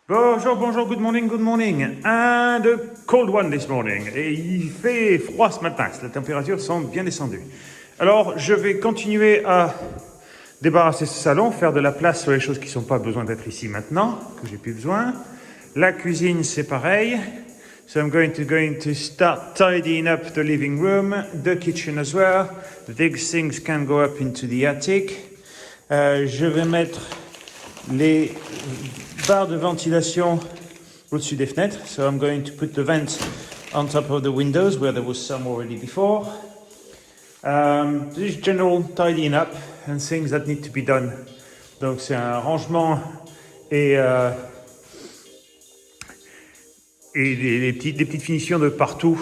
Bonjour, bonjour, good morning. And a cold one this morning. Et il fait froid ce matin, la température semble bien descendue. Alors, je vais continuer à débarrasser ce salon, faire de la place sur les choses qui n'ont pas besoin d'être ici maintenant, que j'ai plus besoin. La cuisine, c'est pareil. So I'm going to start tidying up the living room, the kitchen as well. These things can go up into the attic. Je vais mettre les barres de ventilation au-dessus des fenêtres. So I'm going to put the vents on top of the windows where there was some already before. This general tidying up and things that need to be done. Donc c'est un rangement et des petites finitions de partout.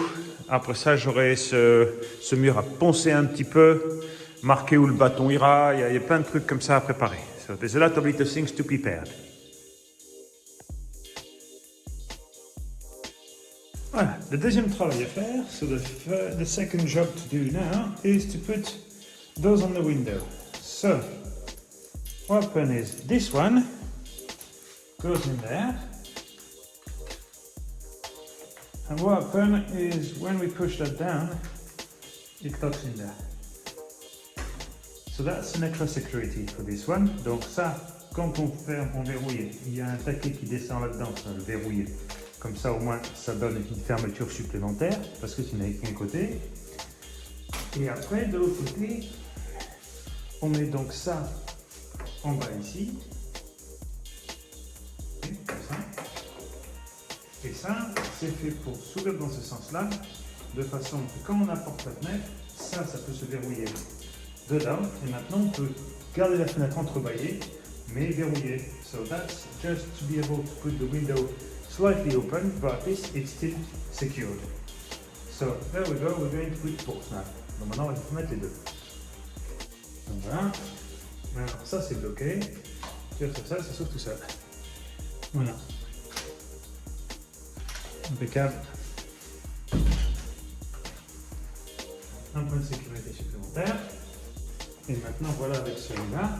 Après ça, j'aurai ce mur à poncer un petit peu, marquer où le bâton ira. Il y a plein de trucs comme ça à préparer. So there's a lot of little things to prepare. Voilà, le deuxième travail à faire, so the second job to do now is to put those on the window. So, what happens is this one goes in there. And what happens is when we push that down, it locks in there. So that's an extra security for this one. Donc ça, quand on ferme, on verrouille, il y a un taquet qui descend là-dedans, ça va le verrouiller. Comme ça, au moins, ça donne une fermeture supplémentaire, parce que c'est qu'un côté. Et après, de l'autre côté, on met donc ça en bas ici. Et comme ça. Et ça, c'est fait pour s'ouvrir dans ce sens-là, de façon que quand on apporte la fenêtre, ça peut se verrouiller dedans. Et maintenant, on peut garder la fenêtre entrebâillée, mais verrouillée. So that's just to be able to put the window slightly open, but at least it's still secured. So there we go, we're going to put both now. Donc maintenant, il faut mettre les deux. Donc voilà. Alors ça, c'est bloqué. Tire sur ça s'ouvre tout seul. Voilà. Impeccable. Un point de sécurité supplémentaire. Et maintenant, voilà, avec celui-là,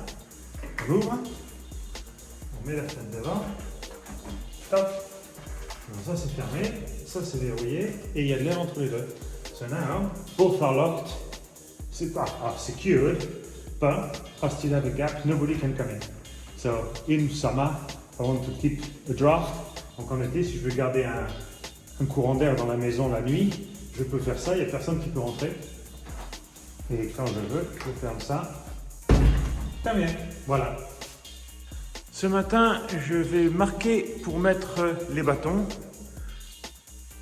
on ouvre, on met la fenêtre devant, top. Alors ça c'est fermé, ça c'est verrouillé, et il y a de l'air entre les deux. So now, both are locked, are secured, but I still have a gap, nobody can come in. So in summer, I want to keep a draft. Donc en été, si je veux garder un courant d'air dans la maison la nuit, je peux faire ça, il n'y a personne qui peut rentrer. Et quand je veux, je ferme ça. Très bien, voilà. Ce matin, je vais marquer pour mettre les bâtons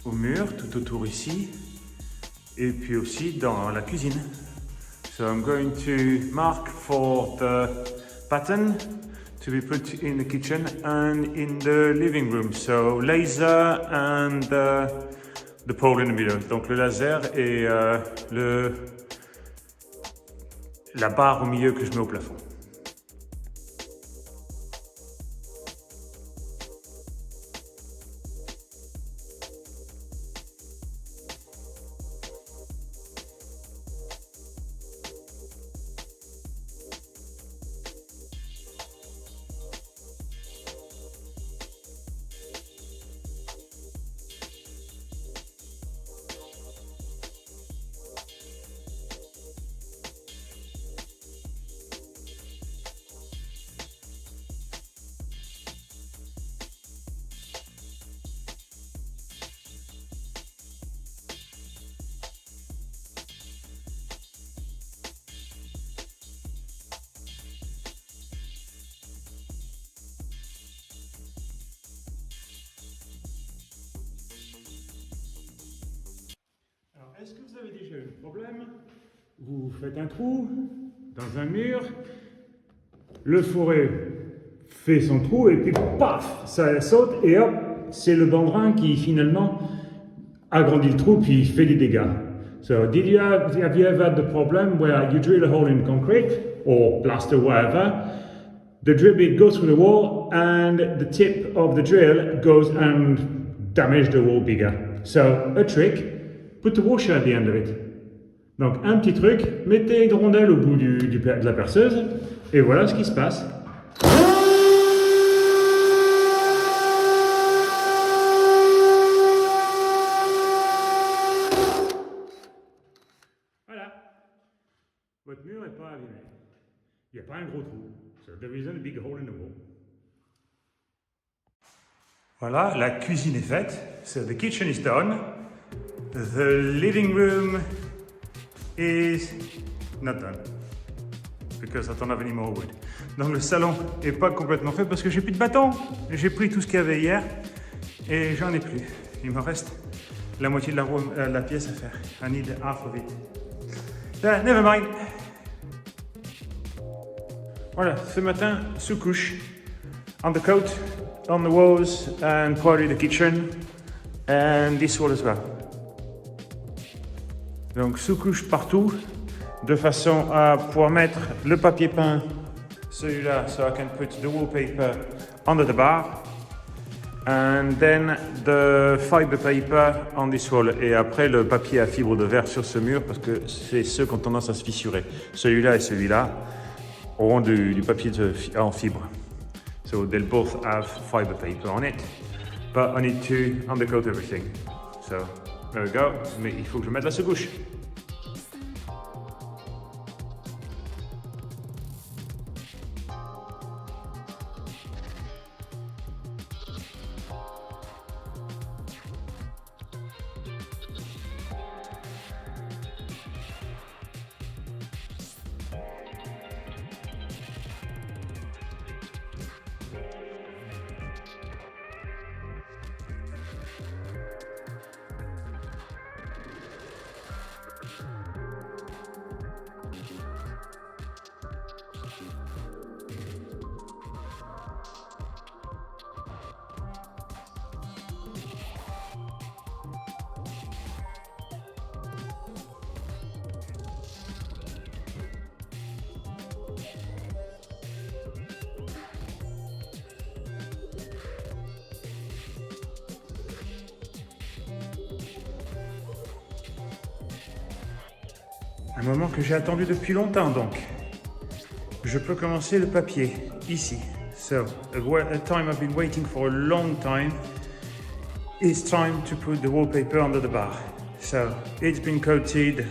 au mur, tout autour ici, et puis aussi dans la cuisine. So I'm going to mark for the pattern to be put in the kitchen and in the living room. So laser and the pole in the middle. Donc le laser et la barre au milieu que je mets au plafond. Est-ce que vous avez déjà eu un problème? Vous faites un trou dans un mur, le fourré fait son trou et puis paf, ça saute et hop, c'est le bambrin qui finalement agrandit le trou puis fait des dégâts. So, have you ever had the problem where you drill a hole in concrete or plaster, whatever, the drill bit goes through the wall and the tip of the drill goes and damages the wall bigger. So, a trick. Put a washer at the end of it. Donc un petit truc, mettez une rondelle au bout de la perceuse, et voilà ce qui se passe. un gros trou. So there isn't a big hole in the wall. Voilà, la cuisine est faite. So the kitchen is done. The living room is not done. Because I don't have any more wood. Donc le salon n'est pas complètement fait parce que j'ai plus de bâton. J'ai pris tout ce qu'il y avait hier et j'en ai plus. Il me reste la moitié de la pièce à faire. I need half of it. Never mind. Voilà, ce matin, sous-couche. Undercoat on the walls and probably the kitchen and this wall as well. Donc sous-couche partout de façon à pouvoir mettre le papier peint, celui-là, so I can put the wallpaper under the bar and then the fiber paper on this wall, et après le papier à fibre de verre sur ce mur parce que c'est ceux qui ont tendance à se fissurer. Celui-là et celui-là auront du papier en fibre. So they'll both have fiber paper on it, but I need to undercoat everything. So there we go, mais il faut que je mette la sous-couche. Un moment que j'ai attendu depuis longtemps donc. Je peux commencer le papier ici. So, a time I've been waiting for a long time. It's time to put the wallpaper under the bar. So, it's been coated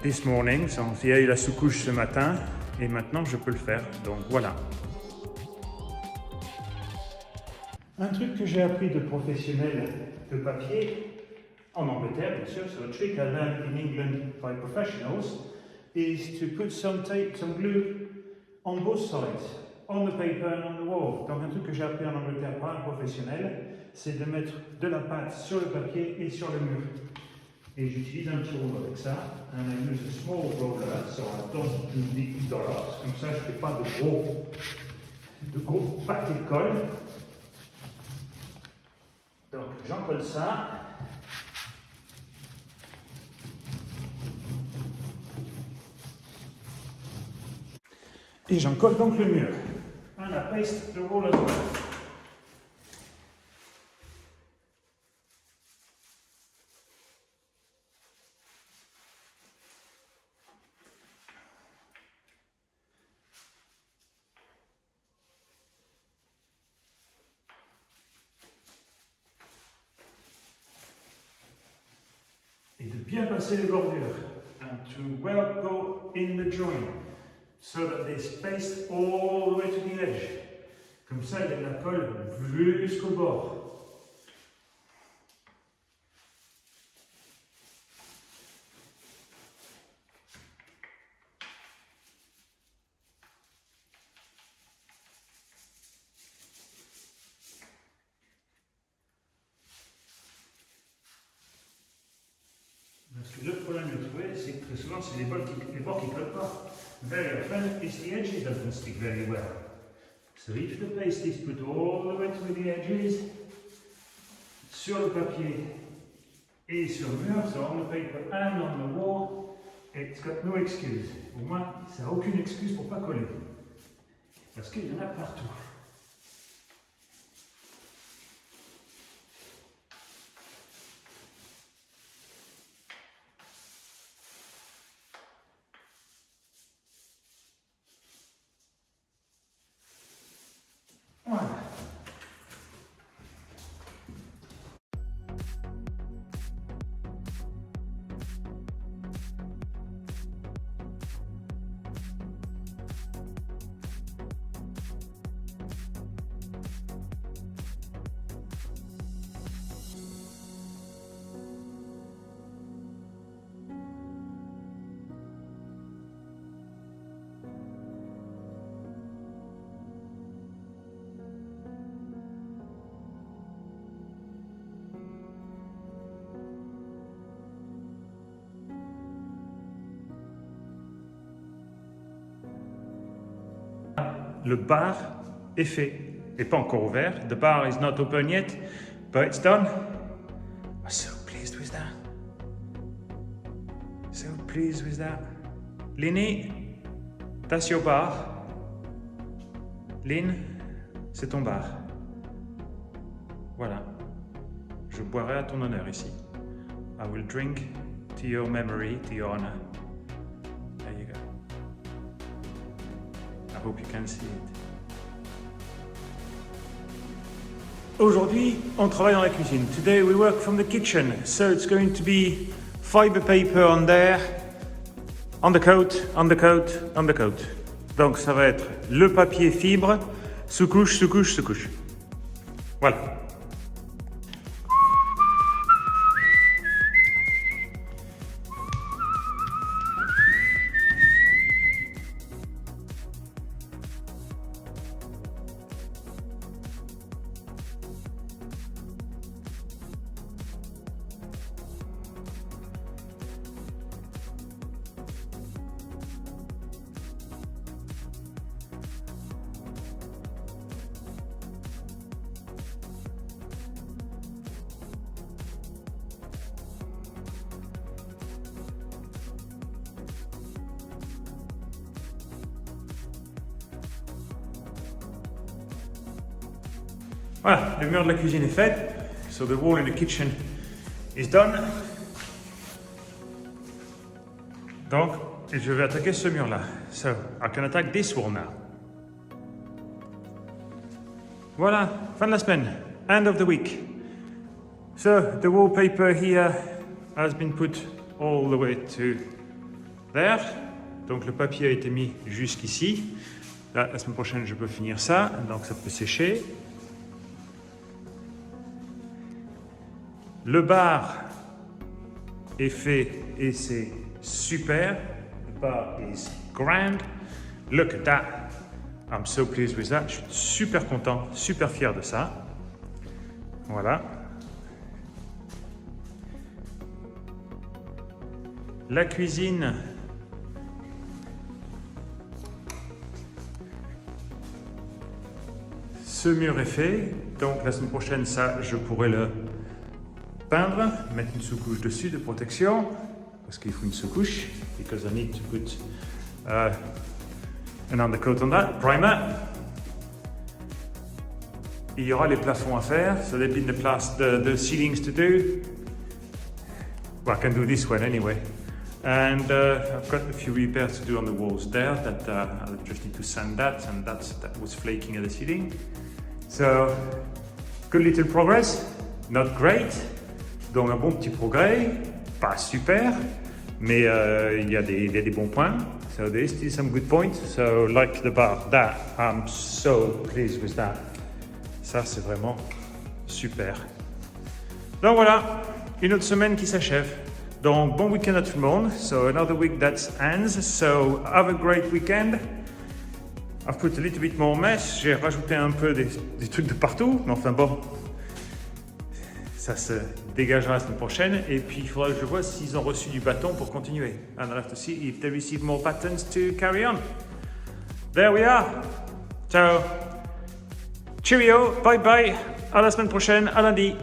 this morning. So, il y a eu la sous-couche ce matin et maintenant je peux le faire. Donc voilà. Un truc que j'ai appris de professionnel de papier, en Angleterre, bien sûr, so a trick I learned in England by professionals is to put some tape, some glue on both sides, on the paper and on the wall. Donc un truc que j'ai appris en Angleterre par un professionnel, c'est de mettre de la pâte sur le papier et sur le mur. Et j'utilise un petit rouleau avec ça, and I use a small roller, so I don't do big dollars, comme ça je ne fais pas de gros paquets de colle. Donc j'en colle ça. Et j'en colle donc le mur. And I paste the wall as well. Et de bien passer les bordures. And to well go in the joint. So that they spaced all the way to the edge. Comme ça, il y a de la colle jusqu'au bord. Parce que le problème de trouver, c'est que très souvent, c'est les bords qui ne collent pas. Very often, it's the edges that don't stick very well. So if the paste is put all the way to the edges, sur le papier et sur le mur, so on the paper and on the wall, it's got no excuse. Pour moi, ça n'a aucune excuse pour ne pas coller. Parce qu'il y en a partout. Voilà. le bar est fait. Et pas encore ouvert. The bar is not open yet, but it's done. I'm so pleased with that. So pleased with that. Lenny, that's your bar. Lynn, c'est ton bar. Voilà. Je boirai à ton honneur ici. I will drink to your memory, to your honor. There you go. I hope you can see it. Aujourd'hui, on travaille dans la cuisine. Today we work from the kitchen. So it's going to be fiber paper on there, on the coat, on the coat, on the coat. Donc ça va être le papier fibre, sous-couche, sous-couche, sous-couche. Voilà. Voilà, le mur de la cuisine est fait. So the wall in the kitchen is done. Donc, je vais attaquer ce mur-là. So, I can attack this wall now. Voilà, fin de la semaine. End of the week. So, the wallpaper here has been put all the way to there. Donc, le papier a été mis jusqu'ici. Là, la semaine prochaine, je peux finir ça. Donc, ça peut sécher. Le bar est fait et c'est super. The bar is grand. Look at that. I'm so pleased with that. Je suis super content, super fier de ça. Voilà. La cuisine. Ce mur est fait. Donc la semaine prochaine, ça, je pourrai le peindre, mettre une sous-couche dessus de protection, parce qu'il faut une sous-couche, because I need to put an undercoat on that, primer. Il y aura les plafonds à faire, so there've been the ceilings to do. Well, I can do this one anyway. And I've got a few repairs to do on the walls there, that I just need to sand that, and that was flaking at the ceiling. So, good little progress, not great. Donc un bon petit progrès, pas super, mais il y a des bons points. So there's still some good points. So like the bar, that I'm so pleased with that. Ça c'est vraiment super. Donc voilà, une autre semaine qui s'achève. Donc bon week-end à tout le monde. So another week that ends. So have a great weekend. I've put a little bit more mess. J'ai rajouté un peu des trucs de partout, mais enfin bon. Ça se dégagera la semaine prochaine et puis il faudra que je vois s'ils ont reçu du bâton pour continuer. And I'll have to see if they receive more buttons to carry on. There we are. Ciao. Cheerio. Bye bye. À la semaine prochaine. À lundi.